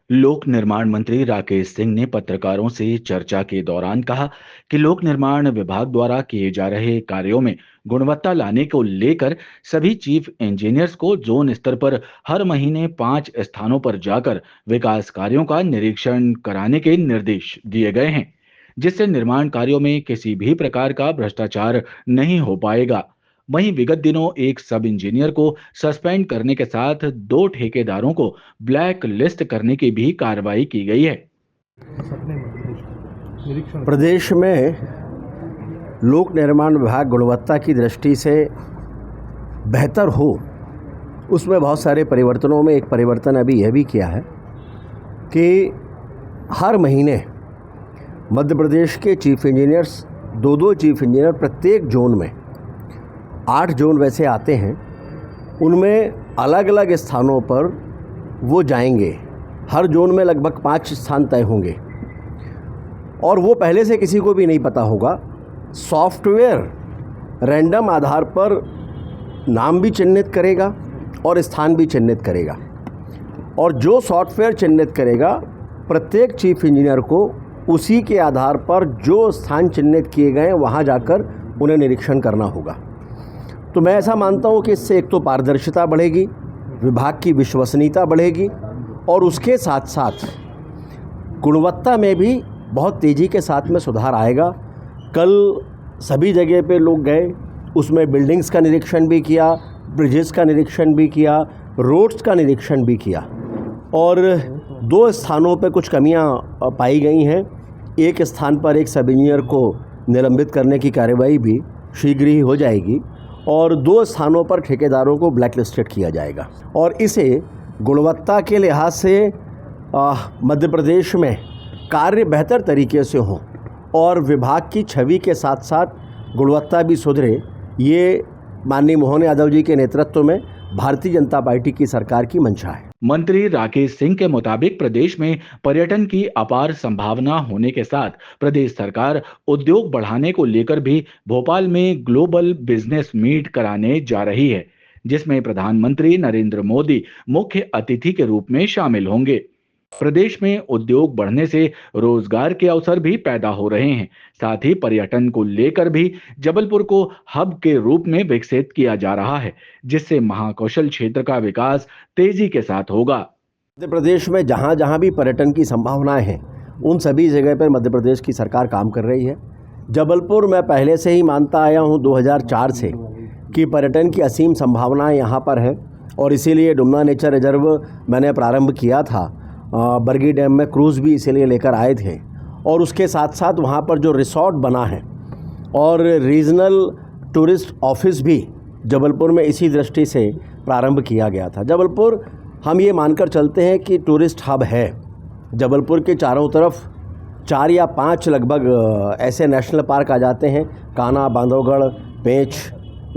लोक निर्माण मंत्री राकेश सिंह ने पत्रकारों से चर्चा के दौरान कहा कि लोक निर्माण विभाग द्वारा किए जा रहे कार्यों में गुणवत्ता लाने को लेकर सभी चीफ इंजीनियर्स को जोन स्तर पर हर महीने 5 स्थानों पर जाकर विकास कार्यों का निरीक्षण कराने के निर्देश दिए गए हैं, जिससे निर्माण कार्यों में किसी भी प्रकार का भ्रष्टाचार नहीं हो पाएगा। वहीं विगत दिनों एक सब इंजीनियर को सस्पेंड करने के साथ 2 ठेकेदारों को ब्लैक लिस्ट करने की भी कार्रवाई की गई है। प्रदेश में लोक निर्माण विभाग गुणवत्ता की दृष्टि से बेहतर हो, उसमें बहुत सारे परिवर्तनों में एक परिवर्तन अभी यह भी किया है कि हर महीने मध्य प्रदेश के चीफ इंजीनियर्स, 2 चीफ इंजीनियर प्रत्येक जोन में, 8 जोन वैसे आते हैं, उनमें अलग अलग स्थानों पर वो जाएंगे। हर जोन में लगभग 5 स्थान तय होंगे और वो पहले से किसी को भी नहीं पता होगा। सॉफ्टवेयर रैंडम आधार पर नाम भी चिन्हित करेगा और स्थान भी चिन्हित करेगा, और जो सॉफ्टवेयर चिन्हित करेगा प्रत्येक चीफ इंजीनियर को उसी के आधार पर जो स्थान चिन्हित किए गए वहाँ जाकर उन्हें निरीक्षण करना होगा। तो मैं ऐसा मानता हूँ कि इससे एक तो पारदर्शिता बढ़ेगी, विभाग की विश्वसनीयता बढ़ेगी और उसके साथ साथ गुणवत्ता में भी बहुत तेज़ी के साथ में सुधार आएगा। कल सभी जगह पे लोग गए, उसमें बिल्डिंग्स का निरीक्षण भी किया, ब्रिजेस का निरीक्षण भी किया, रोड्स का निरीक्षण भी किया, और 2 स्थानों पे कुछ कमियां पाई गई हैं। एक स्थान पर एक सब इंजीनियर को निलंबित करने की कार्रवाई भी शीघ्र ही हो जाएगी और 2 स्थानों पर ठेकेदारों को ब्लैक लिस्टेड किया जाएगा। और इसे गुणवत्ता के लिहाज से मध्य प्रदेश में कार्य बेहतर तरीके से हों और विभाग की छवि के साथ साथ गुणवत्ता भी सुधरे, ये माननीय मोहन यादव जी के नेतृत्व में भारतीय जनता पार्टी की सरकार की मंशा है। मंत्री राकेश सिंह के मुताबिक प्रदेश में पर्यटन की अपार संभावना होने के साथ प्रदेश सरकार उद्योग बढ़ाने को लेकर भी भोपाल में ग्लोबल बिजनेस मीट कराने जा रही है, जिसमें प्रधानमंत्री नरेंद्र मोदी मुख्य अतिथि के रूप में शामिल होंगे। प्रदेश में उद्योग बढ़ने से रोजगार के अवसर भी पैदा हो रहे हैं। साथ ही पर्यटन को लेकर भी जबलपुर को हब के रूप में विकसित किया जा रहा है, जिससे महाकौशल क्षेत्र का विकास तेजी के साथ होगा। मध्य प्रदेश में जहाँ जहाँ भी पर्यटन की संभावनाएं हैं, उन सभी जगह पर मध्य प्रदेश की सरकार काम कर रही है। जबलपुर मैं पहले से ही मानता आया हूँ 2004 से कि पर्यटन की असीम संभावनाएं यहाँ पर है, और इसीलिए डुमना नेचर रिजर्व मैंने प्रारंभ किया था। बरगी डैम में क्रूज़ भी इसीलिए लेकर आए थे, और उसके साथ साथ वहाँ पर जो रिसॉर्ट बना है और रीजनल टूरिस्ट ऑफिस भी जबलपुर में इसी दृष्टि से प्रारंभ किया गया था। जबलपुर, हम ये मानकर चलते हैं कि टूरिस्ट हब है। जबलपुर के चारों तरफ 4 या 5 लगभग ऐसे नेशनल पार्क आ जाते हैं, कान्हा, बांधवगढ़, पेंच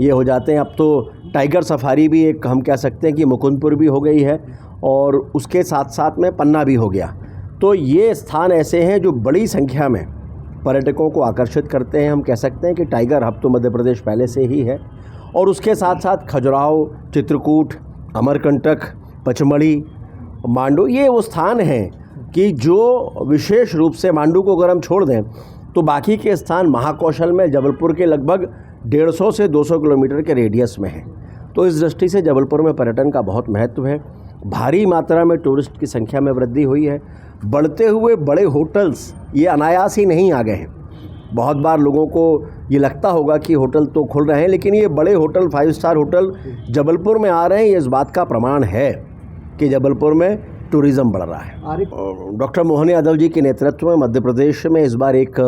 ये हो जाते हैं। अब तो टाइगर सफारी भी एक हम कह सकते हैं कि मुकुंदपुर भी हो गई है, और उसके साथ साथ में पन्ना भी हो गया। तो ये स्थान ऐसे हैं जो बड़ी संख्या में पर्यटकों को आकर्षित करते हैं। हम कह सकते हैं कि टाइगर हब तो मध्य प्रदेश पहले से ही है, और उसके साथ साथ खजुराहो, चित्रकूट, अमरकंटक, पचमढ़ी, मांडू, ये वो स्थान हैं कि जो विशेष रूप से मांडू को अगर हम छोड़ दें तो बाकी के स्थान महाकौशल में जबलपुर के लगभग 150 से 200 किलोमीटर के रेडियस में हैं। तो इस दृष्टि से जबलपुर में पर्यटन का बहुत महत्व है। भारी मात्रा में टूरिस्ट की संख्या में वृद्धि हुई है। बढ़ते हुए बड़े होटल्स ये अनायास ही नहीं आ गए हैं। बहुत बार लोगों को ये लगता होगा कि होटल तो खुल रहे हैं, लेकिन ये बड़े होटल, 5 स्टार होटल जबलपुर में आ रहे हैं। ये इस बात का प्रमाण है कि जबलपुर में टूरिज़्म बढ़ रहा है। डॉक्टर मोहन यादव जी के नेतृत्व में मध्य प्रदेश में इस बार एक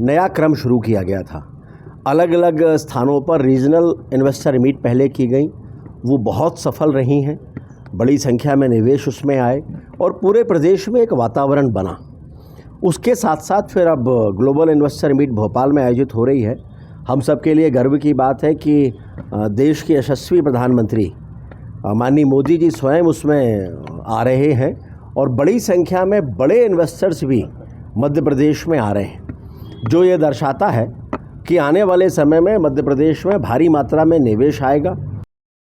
नया क्रम शुरू किया गया था। अलग अलग स्थानों पर रीजनल इन्वेस्टर मीट पहले की गई, वो बहुत सफल रही हैं। बड़ी संख्या में निवेश उसमें आए और पूरे प्रदेश में एक वातावरण बना। उसके साथ साथ फिर अब ग्लोबल इन्वेस्टर मीट भोपाल में आयोजित हो रही है। हम सब के लिए गर्व की बात है कि देश के यशस्वी प्रधानमंत्री माननीय मोदी जी स्वयं उसमें आ रहे हैं, और बड़ी संख्या में बड़े इन्वेस्टर्स भी मध्य प्रदेश में आ रहे हैं, जो ये दर्शाता है कि आने वाले समय में मध्य प्रदेश में भारी मात्रा में निवेश आएगा